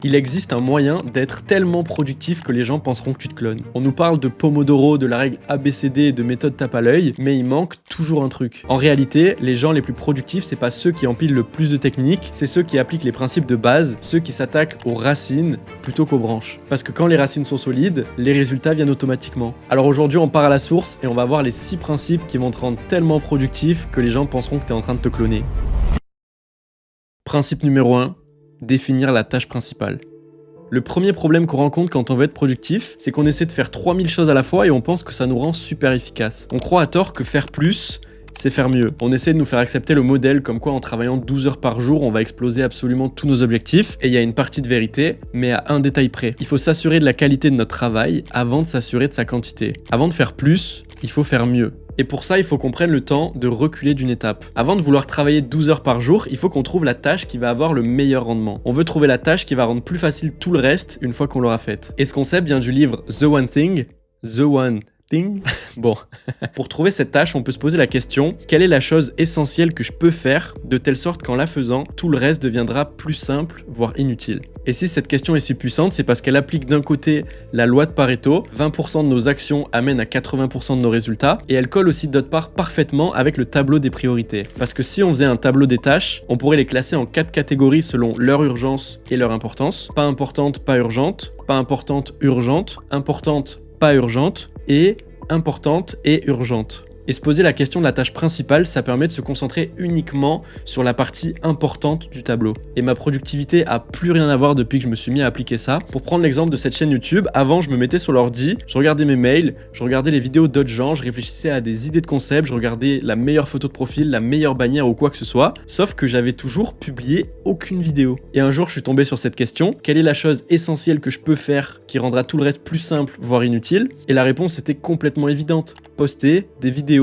Il existe un moyen d'être tellement productif que les gens penseront que tu te clones. On nous parle de Pomodoro, de la règle ABCD et de méthode tape à l'œil, mais il manque toujours un truc. En réalité, les gens les plus productifs, c'est pas ceux qui empilent le plus de techniques, c'est ceux qui appliquent les principes de base, ceux qui s'attaquent aux racines plutôt qu'aux branches. Parce que quand les racines sont solides, les résultats viennent automatiquement. Alors aujourd'hui, on part à la source et on va voir les 6 principes qui vont te rendre tellement productif que les gens penseront que tu es en train de te cloner. Principe numéro 1. Définir la tâche principale. Le premier problème qu'on rencontre quand on veut être productif, c'est qu'on essaie de faire 3000 choses à la fois et on pense que ça nous rend super efficace. On croit à tort que faire plus, c'est faire mieux. On essaie de nous faire accepter le modèle comme quoi en travaillant 12 heures par jour, on va exploser absolument tous nos objectifs. Et il y a une partie de vérité, mais à un détail près. Il faut s'assurer de la qualité de notre travail avant de s'assurer de sa quantité. Avant de faire plus, il faut faire mieux. Et pour ça, il faut qu'on prenne le temps de reculer d'une étape. Avant de vouloir travailler 12 heures par jour, il faut qu'on trouve la tâche qui va avoir le meilleur rendement. On veut trouver la tâche qui va rendre plus facile tout le reste une fois qu'on l'aura faite. Et ce concept vient du livre The One Thing. Bon, pour trouver cette tâche, on peut se poser la question, quelle est la chose essentielle que je peux faire de telle sorte qu'en la faisant, tout le reste deviendra plus simple, voire inutile. Et si cette question est si puissante, c'est parce qu'elle applique d'un côté la loi de Pareto, 20% de nos actions amènent à 80% de nos résultats, et elle colle aussi d'autre part parfaitement avec le tableau des priorités. Parce que si on faisait un tableau des tâches, on pourrait les classer en 4 catégories selon leur urgence et leur importance. Pas importante, pas urgente, pas importante, urgente, importante, pas urgente, et importante et urgente. Et se poser la question de la tâche principale, ça permet de se concentrer uniquement sur la partie importante du tableau. Et ma productivité a plus rien à voir depuis que je me suis mis à appliquer ça. Pour prendre l'exemple de cette chaîne YouTube, avant je me mettais sur l'ordi, je regardais mes mails, je regardais les vidéos d'autres gens, je réfléchissais à des idées de concepts, je regardais la meilleure photo de profil, la meilleure bannière ou quoi que ce soit, sauf que j'avais toujours publié aucune vidéo. Et un jour je suis tombé sur cette question, quelle est la chose essentielle que je peux faire qui rendra tout le reste plus simple, voire inutile? Et la réponse était complètement évidente, poster des vidéos.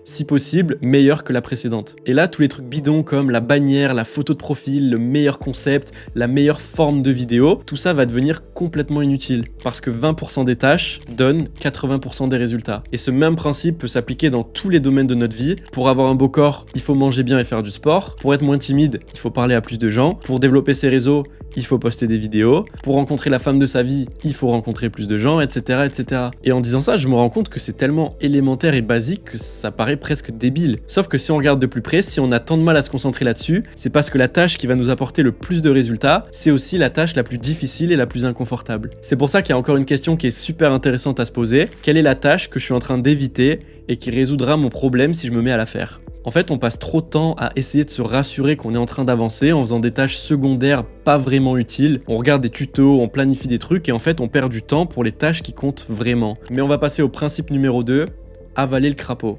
Si possible, meilleure que la précédente. Et là, tous les trucs bidons comme la bannière, la photo de profil, le meilleur concept, la meilleure forme de vidéo, tout ça va devenir complètement inutile. Parce que 20% des tâches donnent 80% des résultats. Et ce même principe peut s'appliquer dans tous les domaines de notre vie. Pour avoir un beau corps, il faut manger bien et faire du sport. Pour être moins timide, il faut parler à plus de gens. Pour développer ses réseaux, il faut poster des vidéos. Pour rencontrer la femme de sa vie, il faut rencontrer plus de gens, etc., etc. Et en disant ça, je me rends compte que c'est tellement élémentaire et basique que ça paraît presque débile. Sauf que si on regarde de plus près, si on a tant de mal à se concentrer là-dessus, c'est parce que la tâche qui va nous apporter le plus de résultats, c'est aussi la tâche la plus difficile et la plus inconfortable. C'est pour ça qu'il y a encore une question qui est super intéressante à se poser. Quelle est la tâche que je suis en train d'éviter et qui résoudra mon problème si je me mets à la faire? En fait, on passe trop de temps à essayer de se rassurer qu'on est en train d'avancer en faisant des tâches secondaires pas vraiment utiles. On regarde des tutos, on planifie des trucs et en fait, on perd du temps pour les tâches qui comptent vraiment. Mais on va passer au principe numéro 2, avaler le crapaud.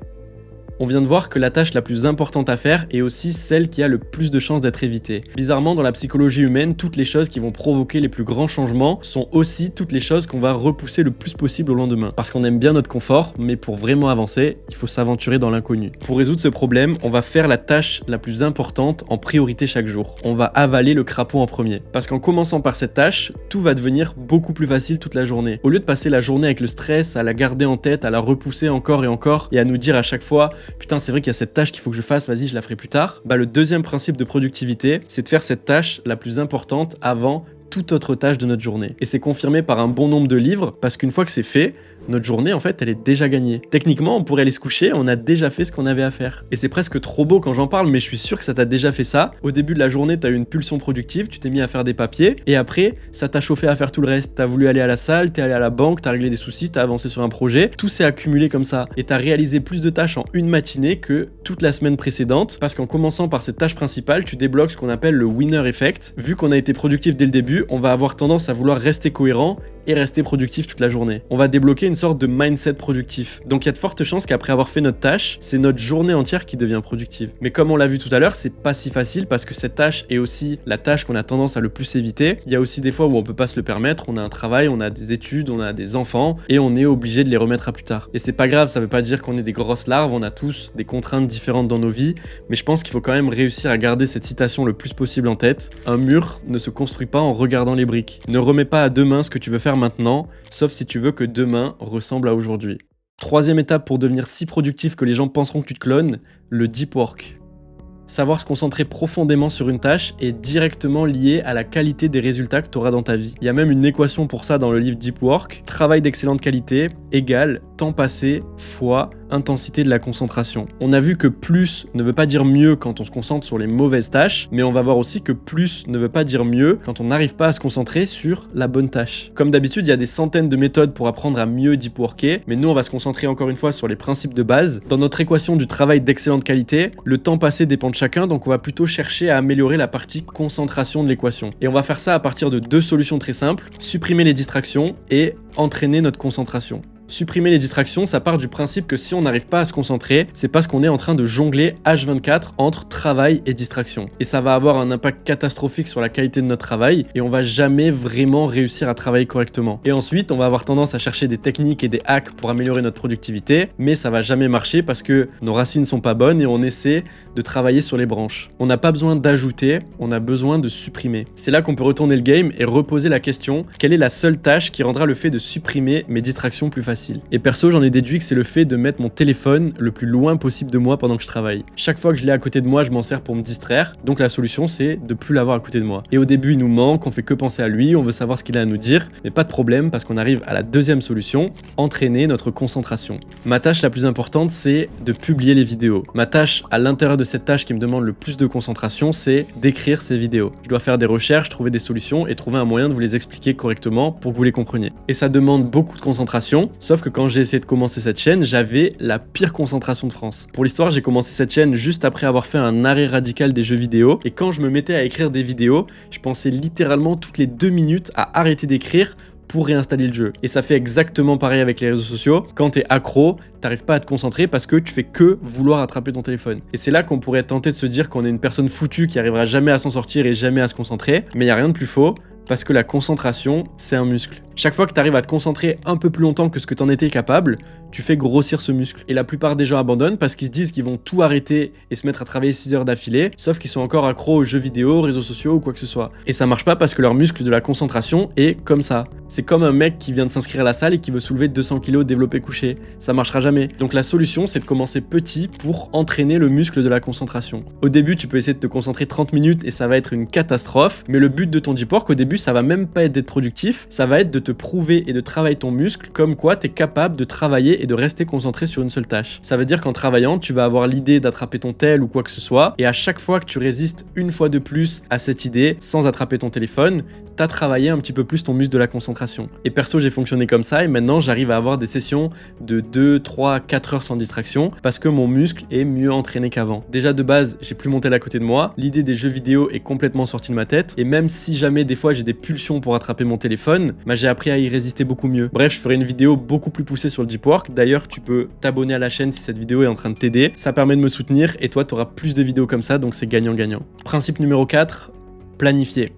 On vient de voir que la tâche la plus importante à faire est aussi celle qui a le plus de chances d'être évitée. Bizarrement, dans la psychologie humaine, toutes les choses qui vont provoquer les plus grands changements sont aussi toutes les choses qu'on va repousser le plus possible au lendemain. Parce qu'on aime bien notre confort, mais pour vraiment avancer, il faut s'aventurer dans l'inconnu. Pour résoudre ce problème, on va faire la tâche la plus importante en priorité chaque jour. On va avaler le crapaud en premier. Parce qu'en commençant par cette tâche, tout va devenir beaucoup plus facile toute la journée. Au lieu de passer la journée avec le stress, à la garder en tête, à la repousser encore et à nous dire à chaque fois putain, c'est vrai qu'il y a cette tâche qu'il faut que je fasse, vas-y, je la ferai plus tard. Le deuxième principe de productivité, c'est de faire cette tâche la plus importante avant toute autre tâche de notre journée. Et c'est confirmé par un bon nombre de livres, parce qu'une fois que c'est fait, notre journée, en fait, elle est déjà gagnée. Techniquement, on pourrait aller se coucher, on a déjà fait ce qu'on avait à faire. Et c'est presque trop beau quand j'en parle, mais je suis sûr que ça t'a déjà fait ça. Au début de la journée, t'as eu une pulsion productive, tu t'es mis à faire des papiers, et après, ça t'a chauffé à faire tout le reste. T'as voulu aller à la salle, t'es allé à la banque, t'as réglé des soucis, t'as avancé sur un projet, tout s'est accumulé comme ça. Et t'as réalisé plus de tâches en une matinée que toute la semaine précédente, parce qu'en commençant par cette tâche principale, tu débloques ce qu'on appelle le winner effect. Vu qu'on a été productif dès le début, on va avoir tendance à vouloir rester cohérent et rester productif toute la journée. On va débloquer une sorte de mindset productif. Donc il y a de fortes chances qu'après avoir fait notre tâche, c'est notre journée entière qui devient productive. Mais comme on l'a vu tout à l'heure, c'est pas si facile parce que cette tâche est aussi la tâche qu'on a tendance à le plus éviter. Il y a aussi des fois où on peut pas se le permettre, on a un travail, on a des études, on a des enfants et on est obligé de les remettre à plus tard. Et c'est pas grave, ça veut pas dire qu'on est des grosses larves, on a tous des contraintes différentes dans nos vies, mais je pense qu'il faut quand même réussir à garder cette citation le plus possible en tête. Un mur ne se construit pas en regardant les briques. Ne remets pas à demain ce que tu veux faire maintenant, sauf si tu veux que demain ressemble à aujourd'hui. Troisième étape pour devenir si productif que les gens penseront que tu te clones, le deep work. Savoir se concentrer profondément sur une tâche est directement lié à la qualité des résultats que tu auras dans ta vie. Il y a même une équation pour ça dans le livre Deep Work. Travail d'excellente qualité égale temps passé fois intensité de la concentration. On a vu que plus ne veut pas dire mieux quand on se concentre sur les mauvaises tâches, mais on va voir aussi que plus ne veut pas dire mieux quand on n'arrive pas à se concentrer sur la bonne tâche. Comme d'habitude, il y a des centaines de méthodes pour apprendre à mieux deep worker, mais nous on va se concentrer encore une fois sur les principes de base. Dans notre équation du travail d'excellente qualité, le temps passé dépend de chacun, donc on va plutôt chercher à améliorer la partie concentration de l'équation. Et on va faire ça à partir de deux solutions très simples: supprimer les distractions et entraîner notre concentration. Supprimer les distractions, ça part du principe que si on n'arrive pas à se concentrer, c'est parce qu'on est en train de jongler H24 entre travail et distraction. Et ça va avoir un impact catastrophique sur la qualité de notre travail et on va jamais vraiment réussir à travailler correctement. Et ensuite, on va avoir tendance à chercher des techniques et des hacks pour améliorer notre productivité, mais ça va jamais marcher parce que nos racines sont pas bonnes et on essaie de travailler sur les branches. On n'a pas besoin d'ajouter, on a besoin de supprimer. C'est là qu'on peut retourner le game et reposer la question: quelle est la seule tâche qui rendra le fait de supprimer mes distractions plus facile? Et perso, j'en ai déduit que c'est le fait de mettre mon téléphone le plus loin possible de moi pendant que je travaille. Chaque fois que je l'ai à côté de moi, je m'en sers pour me distraire. Donc la solution, c'est de plus l'avoir à côté de moi. Et au début, il nous manque, on fait que penser à lui, on veut savoir ce qu'il a à nous dire, mais pas de problème parce qu'on arrive à la deuxième solution: entraîner notre concentration. Ma tâche la plus importante, c'est de publier les vidéos. Ma tâche à l'intérieur de cette tâche qui me demande le plus de concentration, c'est d'écrire ces vidéos. Je dois faire des recherches, trouver des solutions et trouver un moyen de vous les expliquer correctement pour que vous les compreniez. Et ça demande beaucoup de concentration. Sauf que quand j'ai essayé de commencer cette chaîne, j'avais la pire concentration de France. Pour l'histoire, j'ai commencé cette chaîne juste après avoir fait un arrêt radical des jeux vidéo. Et quand je me mettais à écrire des vidéos, je pensais littéralement toutes les 2 minutes à arrêter d'écrire pour réinstaller le jeu. Et ça fait exactement pareil avec les réseaux sociaux. Quand t'es accro, t'arrives pas à te concentrer parce que tu fais que vouloir attraper ton téléphone. Et c'est là qu'on pourrait tenter de se dire qu'on est une personne foutue qui arrivera jamais à s'en sortir et jamais à se concentrer. Mais il y a rien de plus faux, parce que la concentration, c'est un muscle. Chaque fois que tu arrives à te concentrer un peu plus longtemps que ce que tu en étais capable, tu fais grossir ce muscle. Et la plupart des gens abandonnent parce qu'ils se disent qu'ils vont tout arrêter et se mettre à travailler 6 heures d'affilée, sauf qu'ils sont encore accros aux jeux vidéo, aux réseaux sociaux ou quoi que ce soit. Et ça marche pas parce que leur muscle de la concentration est comme ça. C'est comme un mec qui vient de s'inscrire à la salle et qui veut soulever 200 kg développé couché. Ça marchera jamais. Donc la solution, c'est de commencer petit pour entraîner le muscle de la concentration. Au début, tu peux essayer de te concentrer 30 minutes et ça va être une catastrophe, mais le but de ton deep work au début, ça va même pas être d'être productif, ça va être de te prouver et de travailler ton muscle comme quoi tu es capable de travailler et de rester concentré sur une seule tâche. Ça veut dire qu'en travaillant, tu vas avoir l'idée d'attraper ton tel ou quoi que ce soit, et à chaque fois que tu résistes une fois de plus à cette idée sans attraper ton téléphone, t'as travaillé un petit peu plus ton muscle de la concentration. Et perso, j'ai fonctionné comme ça et maintenant j'arrive à avoir des sessions de 2, 3, 4 heures sans distraction parce que mon muscle est mieux entraîné qu'avant. Déjà de base, j'ai plus mon tel à côté de moi, l'idée des jeux vidéo est complètement sortie de ma tête et même si jamais des fois j'ai des pulsions pour attraper mon téléphone, j'ai appris à y résister beaucoup mieux. Bref, je ferai une vidéo beaucoup plus poussée sur le deep work. D'ailleurs, tu peux t'abonner à la chaîne si cette vidéo est en train de t'aider. Ça permet de me soutenir et toi, tu auras plus de vidéos comme ça, donc c'est gagnant-gagnant. Principe numéro 4, planifier.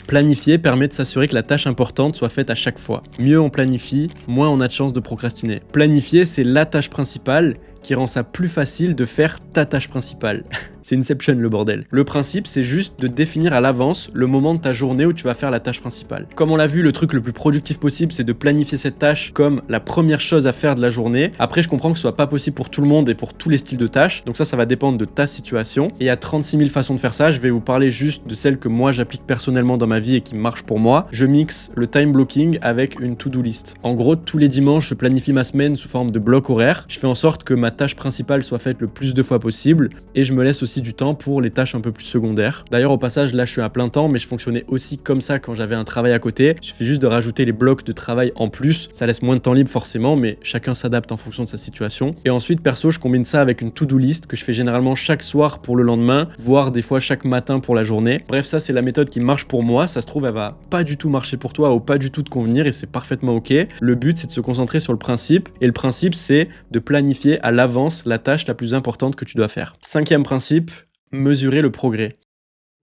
Planifier permet de s'assurer que la tâche importante soit faite à chaque fois. Mieux on planifie, moins on a de chances de procrastiner. Planifier, c'est la tâche principale qui rend ça plus facile de faire ta tâche principale. C'est Inception le bordel. Le principe, c'est juste de définir à l'avance le moment de ta journée où tu vas faire la tâche principale. Comme on l'a vu, le truc le plus productif possible, c'est de planifier cette tâche comme la première chose à faire de la journée. Après, je comprends que ce soit pas possible pour tout le monde et pour tous les styles de tâches. Donc ça va dépendre de ta situation. Et il y a 36 000 façons de faire ça. Je vais vous parler juste de celles que moi j'applique personnellement dans ma vie et qui marchent pour moi. Je mixe le time blocking avec une to-do list. En gros, tous les dimanches, je planifie ma semaine sous forme de bloc horaire. Je fais en sorte que ma tâche principale soit faite le plus de fois possible et je me laisse aussi du temps pour les tâches un peu plus secondaires. D'ailleurs, au passage, là, je suis à plein temps, mais je fonctionnais aussi comme ça quand j'avais un travail à côté. Il suffit juste de rajouter les blocs de travail en plus. Ça laisse moins de temps libre forcément, mais chacun s'adapte en fonction de sa situation. Et ensuite, perso, je combine ça avec une to-do list que je fais généralement chaque soir pour le lendemain, voire des fois chaque matin pour la journée. Bref, ça, c'est la méthode qui marche pour moi. Ça se trouve, elle va pas du tout marcher pour toi ou pas du tout te convenir et c'est parfaitement ok. Le but, c'est de se concentrer sur le principe et le principe, c'est de planifier à l'avance la tâche la plus importante que tu dois faire. 5e principe, mesurer le progrès.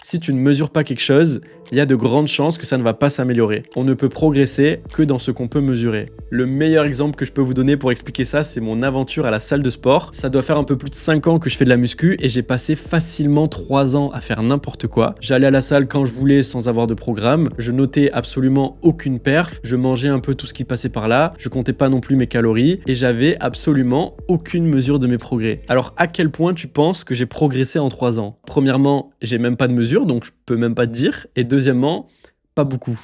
Si tu ne mesures pas quelque chose, il y a de grandes chances que ça ne va pas s'améliorer. On ne peut progresser que dans ce qu'on peut mesurer. Le meilleur exemple que je peux vous donner pour expliquer ça, c'est mon aventure à la salle de sport. Ça doit faire un peu plus de 5 ans que je fais de la muscu et j'ai passé facilement 3 ans à faire n'importe quoi. J'allais à la salle quand je voulais sans avoir de programme, je notais absolument aucune perf, je mangeais un peu tout ce qui passait par là, je comptais pas non plus mes calories et j'avais absolument aucune mesure de mes progrès. Alors à quel point tu penses que j'ai progressé en 3 ans? Premièrement, j'ai même pas de mesure donc je peux même pas te dire, et deuxièmement, pas beaucoup.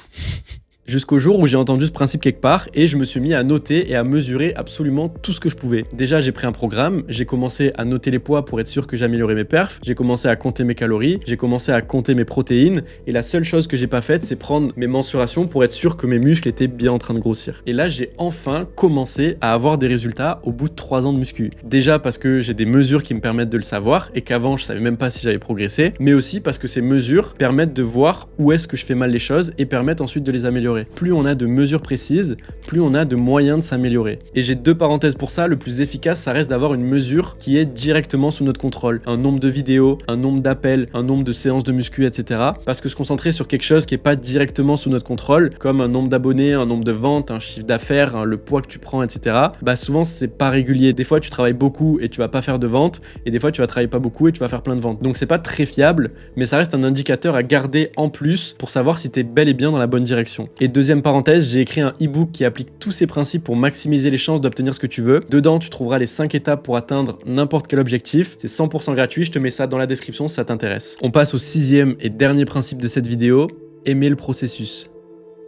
Jusqu'au jour où j'ai entendu ce principe quelque part et je me suis mis à noter et à mesurer absolument tout ce que je pouvais. Déjà, j'ai pris un programme, j'ai commencé à noter les poids pour être sûr que j'améliorais mes perfs, j'ai commencé à compter mes calories, j'ai commencé à compter mes protéines et la seule chose que j'ai pas faite, c'est prendre mes mensurations pour être sûr que mes muscles étaient bien en train de grossir. Et là, j'ai enfin commencé à avoir des résultats au bout de 3 ans de muscu. Déjà parce que j'ai des mesures qui me permettent de le savoir et qu'avant, je savais même pas si j'avais progressé, mais aussi parce que ces mesures permettent de voir où est-ce que je fais mal les choses et permettent ensuite de les améliorer. Plus on a de mesures précises, plus on a de moyens de s'améliorer. Et j'ai 2 parenthèses pour ça, le plus efficace, ça reste d'avoir une mesure qui est directement sous notre contrôle. Un nombre de vidéos, un nombre d'appels, un nombre de séances de muscu, etc. Parce que se concentrer sur quelque chose qui n'est pas directement sous notre contrôle, comme un nombre d'abonnés, un nombre de ventes, un chiffre d'affaires, hein, le poids que tu prends, etc. Bah souvent c'est pas régulier. Des fois tu travailles beaucoup et tu vas pas faire de ventes, et des fois tu vas travailler pas beaucoup et tu vas faire plein de ventes. Donc c'est pas très fiable, mais ça reste un indicateur à garder en plus pour savoir si tu es bel et bien dans la bonne direction. Et deuxième parenthèse, j'ai écrit un e-book qui applique tous ces principes pour maximiser les chances d'obtenir ce que tu veux. Dedans, tu trouveras les 5 étapes pour atteindre n'importe quel objectif. C'est 100% gratuit, je te mets ça dans la description si ça t'intéresse. On passe au 6e et dernier principe de cette vidéo, aimer le processus.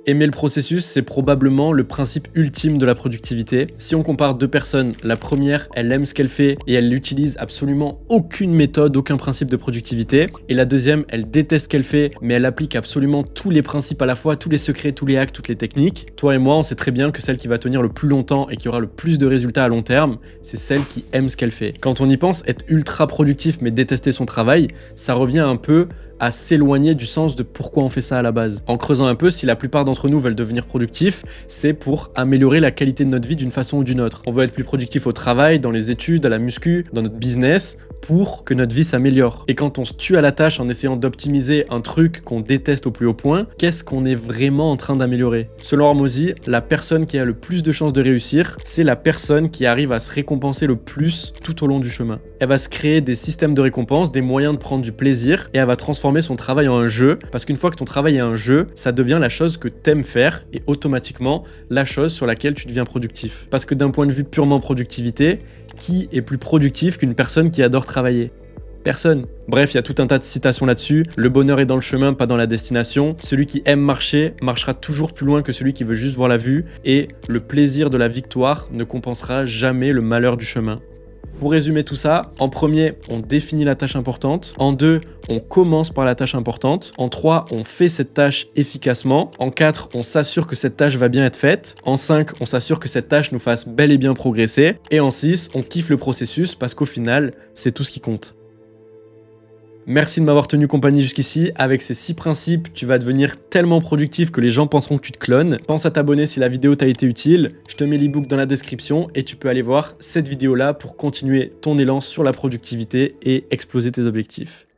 Aimer le processus, c'est probablement le principe ultime de la productivité. Si on compare 2 personnes, la première, elle aime ce qu'elle fait et elle n'utilise absolument aucune méthode, aucun principe de productivité. Et la deuxième, elle déteste ce qu'elle fait, mais elle applique absolument tous les principes à la fois, tous les secrets, tous les hacks, toutes les techniques. Toi et moi, on sait très bien que celle qui va tenir le plus longtemps et qui aura le plus de résultats à long terme, c'est celle qui aime ce qu'elle fait. Quand on y pense, être ultra productif mais détester son travail, ça revient un peu à s'éloigner du sens de pourquoi on fait ça à la base. En creusant un peu, si la plupart d'entre nous veulent devenir productifs, c'est pour améliorer la qualité de notre vie d'une façon ou d'une autre. On veut être plus productif au travail, dans les études, à la muscu, dans notre business, pour que notre vie s'améliore. Et quand on se tue à la tâche en essayant d'optimiser un truc qu'on déteste au plus haut point, qu'est-ce qu'on est vraiment en train d'améliorer? Selon Hormozy, la personne qui a le plus de chances de réussir, c'est la personne qui arrive à se récompenser le plus tout au long du chemin. Elle va se créer des systèmes de récompense, des moyens de prendre du plaisir, et elle va transformer son travail en un jeu, parce qu'une fois que ton travail est un jeu, ça devient la chose que t'aimes faire, et automatiquement, la chose sur laquelle tu deviens productif. Parce que d'un point de vue purement productivité, qui est plus productif qu'une personne qui adore travailler? Personne. Bref, il y a tout un tas de citations là-dessus. Le bonheur est dans le chemin, pas dans la destination. Celui qui aime marcher marchera toujours plus loin que celui qui veut juste voir la vue. Et le plaisir de la victoire ne compensera jamais le malheur du chemin. Pour résumer tout ça, en premier, on définit la tâche importante. En 2, on commence par la tâche importante. En 3, on fait cette tâche efficacement. En 4, on s'assure que cette tâche va bien être faite. En 5, on s'assure que cette tâche nous fasse bel et bien progresser. Et en 6, on kiffe le processus parce qu'au final, c'est tout ce qui compte. Merci de m'avoir tenu compagnie jusqu'ici. Avec ces 6 principes, tu vas devenir tellement productif que les gens penseront que tu te clones. Pense à t'abonner si la vidéo t'a été utile. Je te mets l'e-book dans la description et tu peux aller voir cette vidéo-là pour continuer ton élan sur la productivité et exploser tes objectifs.